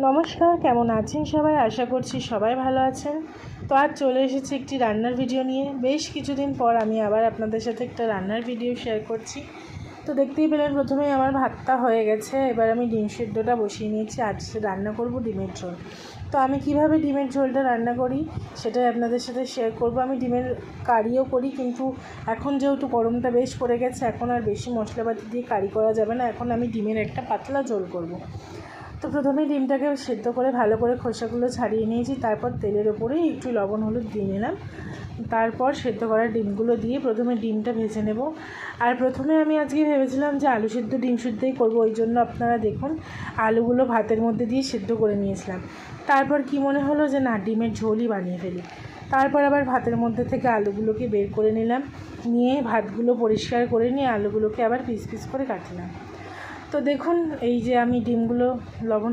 নমস্কার, কেমন আছেন সবাই? আশা করছি সবাই ভালো আছেন। তো আজ চলে এসেছি একটি রান্নার ভিডিও নিয়ে। বেশ কিছুদিন পর আমি আবার আপনাদের সাথে একটা রান্নার ভিডিও শেয়ার করছি। তো দেখতেই পেলেন প্রথমেই আমার ভাতটা হয়ে গেছে। এবার আমি ডিম সেদ্ধটা বসিয়ে নিয়েছি। আজ রান্না করব ডিমের ঝোল। তো আমি কিভাবে ডিমের ঝোলটা রান্না করি সেটাই আপনাদের সাথে শেয়ার করব। আমি ডিমের কারিও করি, কিন্তু এখন যেহেতু গরমটা বেশ পড়ে গেছে, এখন আর বেশি মশলাপাতি দিয়ে কারি করা যাবে না। এখন আমি ডিমের একটা পাতলা ঝোল করব। তো প্রথমেই ডিমটাকে সেদ্ধ করে ভালো করে খোসাগুলো ছাড়িয়ে নিয়েছি। তারপর তেলের ওপরে একটু লবণ হলুদ দিয়ে নিলাম। তারপর সেদ্ধ করা ডিমগুলো দিয়ে প্রথমে ডিমটা ভেজে নেব। আর প্রথমে আমি আজকে ভেবেছিলাম যে আলু সেদ্ধ ডিম সেদ্ধই করবো, ওই জন্য আপনারা দেখুন আলুগুলো ভাতের মধ্যে দিয়ে সেদ্ধ করে নিয়েছিলাম। তারপর কি মনে হলো যে না, ডিমের ঝোলই বানিয়ে ফেলি। তারপর আবার ভাতের মধ্যে থেকে আলুগুলোকে বের করে নিলাম, নিয়ে ভাতগুলো পরিষ্কার করে নিয়ে আলুগুলোকে আবার পিস পিস করে কাটলাম। তো দেখুন এই যে আমি ডিমগুলো লবণ